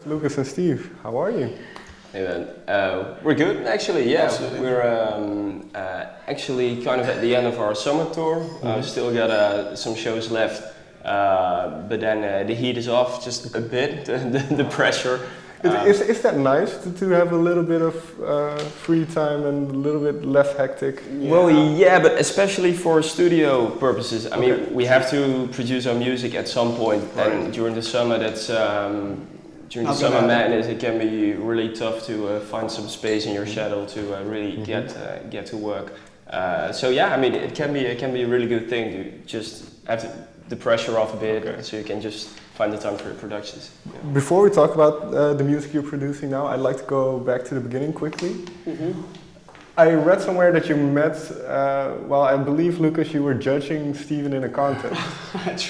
Lucas and Steve, how are you? Hey man, we're good actually. Yeah, absolutely. We're actually kind of at the end of our summer tour. Still got some shows left, but then the heat is off just a bit. The pressure. Is that nice to have a little bit of free time and a little bit less hectic? Yeah. Well, yeah, but especially for studio purposes. I mean, we have to produce our music at some point, and during the summer, that's during the summer madness. It can be really tough to find some space in your schedule to really get to work. So yeah, I mean, it can be a really good thing to just have the pressure off a bit, so you can just find the time for your productions. Yeah. Before we talk about the music you're producing now, I'd like to go back to the beginning quickly. I read somewhere that you met, well, I believe, Lucas, you were judging Steven in a contest.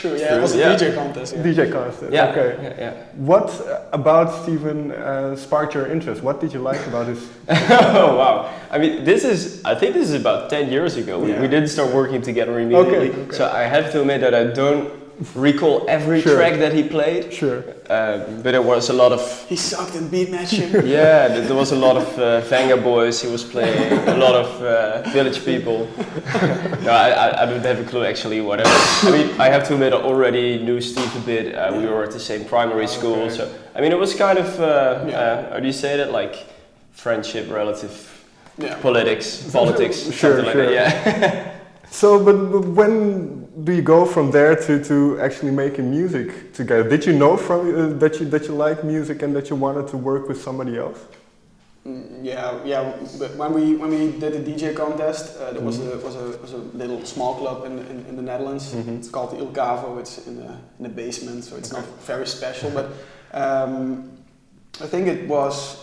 True, yeah, it was a DJ contest. Yeah. DJ contest, yeah. Okay. Yeah. What about Steven sparked your interest? What did you like about his? Oh, wow. I mean, I think this is about 10 years ago. We didn't start working together immediately. Okay. So I have to admit that I don't recall every track that he played. Sure. But there was a lot of... He sucked in beat matching. Yeah, there was a lot of Vanga boys he was playing, a lot of village people. No, I don't have a clue actually whatever. I mean, I have to admit I already knew Steve a bit. We were at the same primary school, so I mean it was kind of, how do you say that, like friendship, relative politics, something like that, yeah. So, but when do you go from there to actually making music together? Did you know from that you like music and that you wanted to work with somebody else? Yeah. But when we did the DJ contest, there was a little small club in the Netherlands. It's called the Il Cavo. It's in the basement, so it's not very special. But I think it was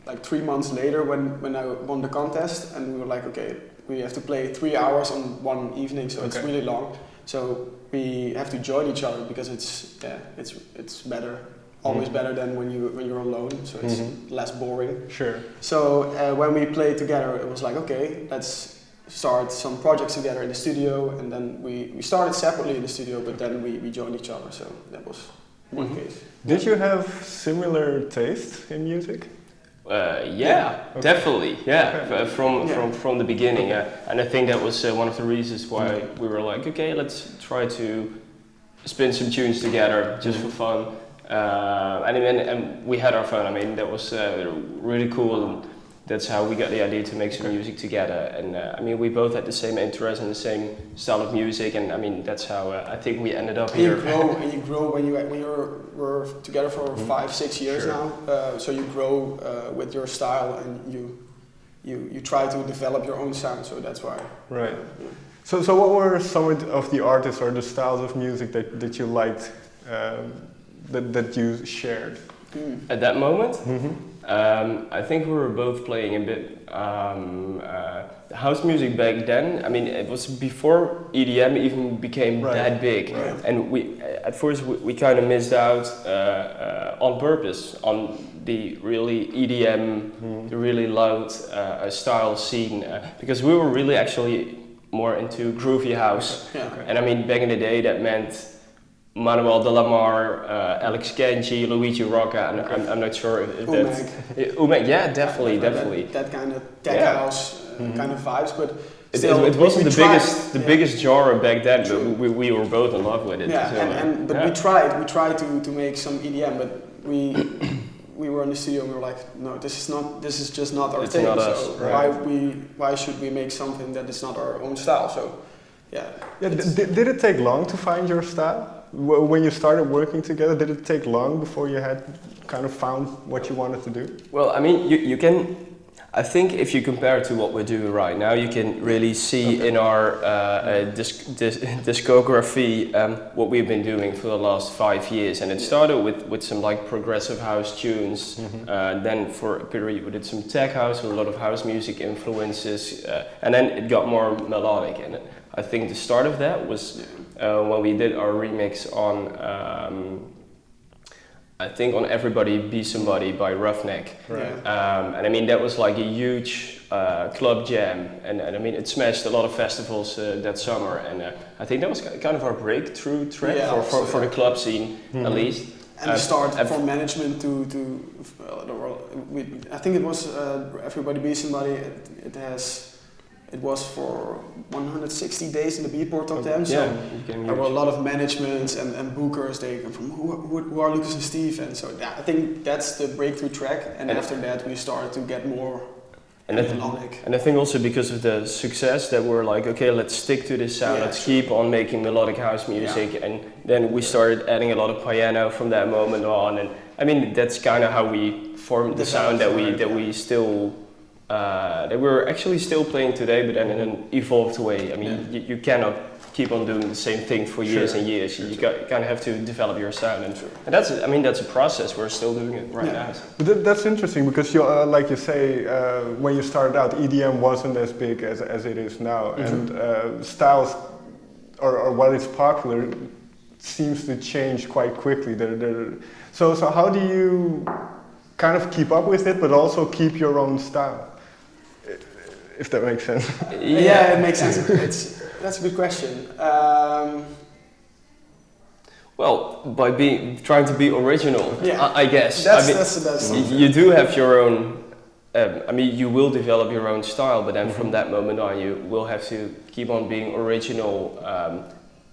like 3 months later when I won the contest, and we were like, okay, we have to play 3 hours on one evening, so it's really long. So we have to join each other because it's better, always better than when you're alone. So it's less boring. Sure. So when we played together, it was like, okay, let's start some projects together in the studio, and then we started separately in the studio, but then we joined each other. So that was one case. Did you have similar taste in music? Definitely, from the beginning, and I think that was one of the reasons why we were like, okay, let's try to spin some tunes together just for fun, and we had our fun. I mean, that was really cool, and that's how we got the idea to make some music together. And I mean, we both had the same interest and the same style of music, and I mean, that's how I think we ended up here. You grow when we're together for 5-6 years now. So you grow with your style, and you try to develop your own sound. So that's why. Right. So what were some of the artists or the styles of music that you liked, that you shared? At that moment? I think we were both playing a bit house music back then. I mean, it was before EDM even became that big, and at first we kind of missed out on purpose on the really EDM, the really loud style scene, because we were really actually more into groovy house. And I mean, back in the day that meant Manuel de la Mar, Alex Kenji, Luigi Rocca, and I'm not sure if that's... Umeg, yeah, definitely. That kind of tech house kind of vibes, but still, it wasn't the biggest genre back then, but we were both in love with it. But we tried to make some EDM, but we were in the studio and we were like, no, this is just not our thing. Not us, why should we make something that is not our own style? So did it take long to find your style? When you started working together, did it take long before you had kind of found what you wanted to do? Well, I mean, you can, I think if you compare it to what we're doing right now, you can really see in our discography what we've been doing for the last 5 years. And it started with some like progressive house tunes. Then for a period we did some tech house with a lot of house music influences. And then it got more melodic. And I think the start of that was when we did our remix on, I think on Everybody Be Somebody by Roughneck. And I mean, that was like a huge club jam. And I mean, it smashed a lot of festivals that summer. And I think that was kind of our breakthrough track for the club scene, at least. And we start from management to I think it was Everybody Be Somebody. It was for 160 days in the Beatport Top 10. So there were a lot of managements and bookers. They come from who are Lucas and Steve, and so I think that's the breakthrough track. And after that, we started to get more. And I think also because of the success that we're like, okay, let's stick to this sound, let's keep on making melodic house music, and then we started adding a lot of piano from that moment on, and I mean that's kind of how we formed the sound that we still that we're actually still playing today, but then in an evolved way. I mean, you cannot keep on doing the same thing for years and years. You kind of have to develop your sound, and that's a process. We're still doing it right now. But that's interesting because you, like you say, when you started out, EDM wasn't as big as it is now, and styles or what is popular seems to change quite quickly. So how do you kind of keep up with it, but also keep your own style? If that makes sense. Yeah, it makes sense. That's a good question. Well, by trying to be original, I guess. That's the best. You do have your own. You will develop your own style, but then from that moment on, you will have to keep on being original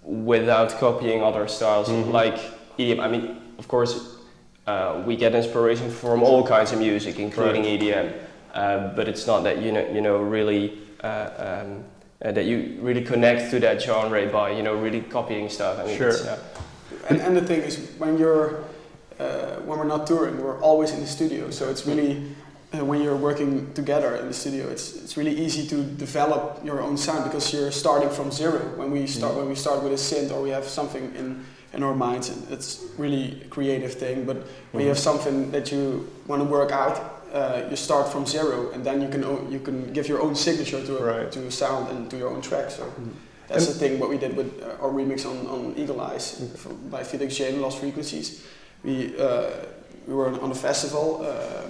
without copying other styles like EDM. I mean, of course, we get inspiration from all kinds of music, including EDM. But it's not that really that you really connect to that genre by really copying stuff. I mean, and the thing is, when we're not touring, we're always in the studio. So it's really when you're working together in the studio, it's really easy to develop your own sound because you're starting from zero. When we start with a synth or we have something in our minds, it's really a creative thing. But when you have something that you want to work out. You start from zero, and then you can give your own signature to a sound and to your own track. So that's the thing. What we did with our remix on Eagle Eyes by Felix Jane, Lost Frequencies. We were on a festival,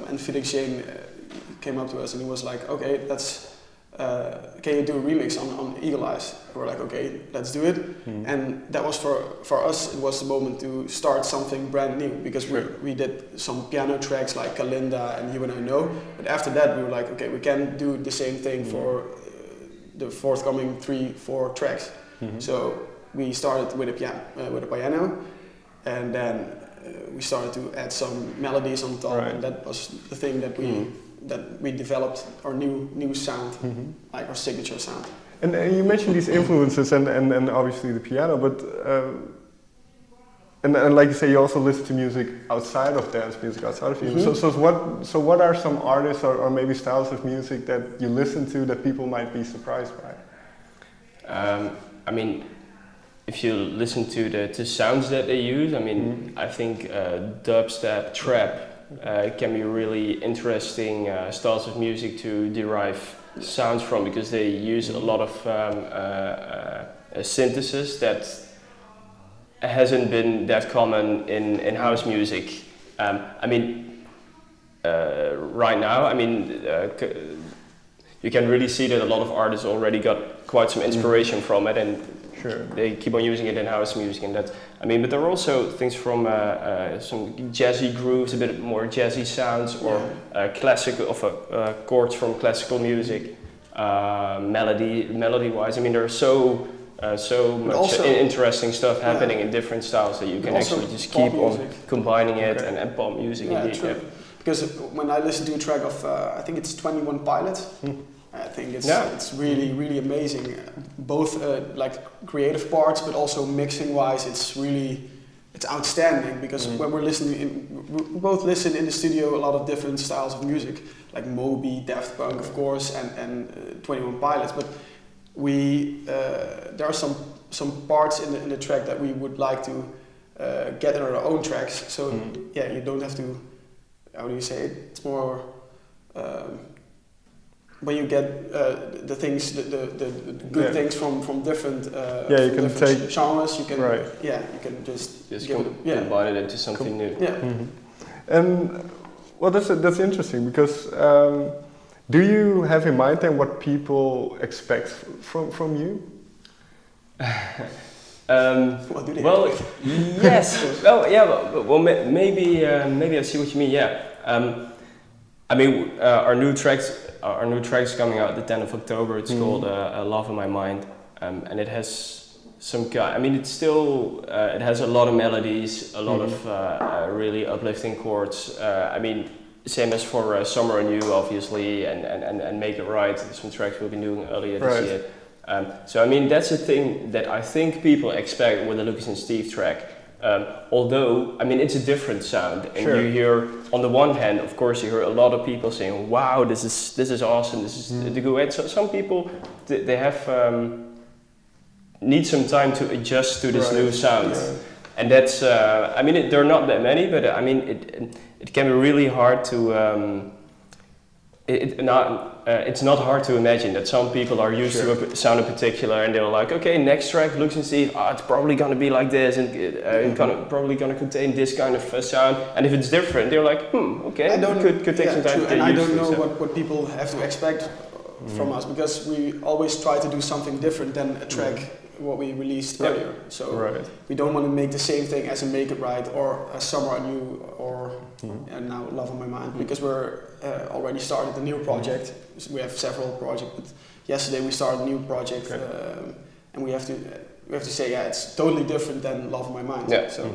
and Felix Jane came up to us and he was like, "Okay, can you do a remix on Eagle Eyes?" We're like, "Okay, let's do it." And that was for us. It was the moment to start something brand new because we did some piano tracks like Kalinda and You and I Know. But after that, we were like, "Okay, we can do the same thing for the forthcoming 3-4 tracks." So we started with a piano, and then we started to add some melodies on top, and that was the thing that we developed our new sound, like our signature sound. And you mentioned these influences and obviously the piano, but and like you say, you also listen to music outside of dance music, outside of you. So what are some artists or maybe styles of music that you listen to that people might be surprised by? I mean, if you listen to the sounds that they use, I mean, I think dubstep, trap can be really interesting styles of music to derive sounds from because they use a lot of synthesis that hasn't been that common in house music. I mean, right now, I mean, you can really see that a lot of artists already got quite some inspiration from it, and they keep on using it in house music, and that. I mean, but there are also things from some jazzy grooves, a bit more jazzy sounds, or classical chords from classical music, melody-wise. I mean, there's so much interesting stuff happening in different styles that you can actually just keep on combining it and pop music. Yeah, true. Because when I listen to a track of, I think it's 21 Pilots. I think it's really, really amazing. Both like creative parts, but also mixing-wise, it's outstanding. Because when we're listening, we both listen in the studio a lot of different styles of music, like Moby, Daft Punk, of course, and 21 Pilots. But there are some parts in the track that we would like to get in our own tracks. So you don't have to. How do you say it? It's more. When you get the things, the good things from different, you can take genres, you can you can just combine it into something new. Yeah. And well, that's interesting because do you have in mind then what people expect from you? What do they well, expect? yes. Well, yeah. Well, maybe I see what you mean. Yeah. I mean, our new track's coming out the 10th of October. It's called "Love in My Mind," and it has some kind. I mean, it's still it has a lot of melodies, a lot of really uplifting chords. I mean, same as for "Summer on You," obviously, and "Make It Right." Some tracks we've been doing earlier this year. So I mean, that's the thing that I think people expect with the Lucas and Steve track. Although, I mean, it's a different sound, and you hear, on the one hand, of course, you hear a lot of people saying, "Wow, this is awesome. This is the good." So some people they have need some time to adjust to this new sound, and that's. I mean, there are not that many, but I mean, it can be really hard to. It's not hard to imagine that some people are used to a sound in particular, and they're like, okay, next track, Lucas and Steve, it's probably gonna be like this, and probably gonna contain this kind of sound. And if it's different, they're like, okay, could take some time to get used to. And I don't know what people have to expect from us, because we always try to do something different than a track what we released earlier. So we don't want to make the same thing as a Make It Right or a Summer on You or and now Love on My Mind, because we're already started a new project. We have several projects, but yesterday we started a new project, and we have to say, it's totally different than Love on My Mind. Yeah. So.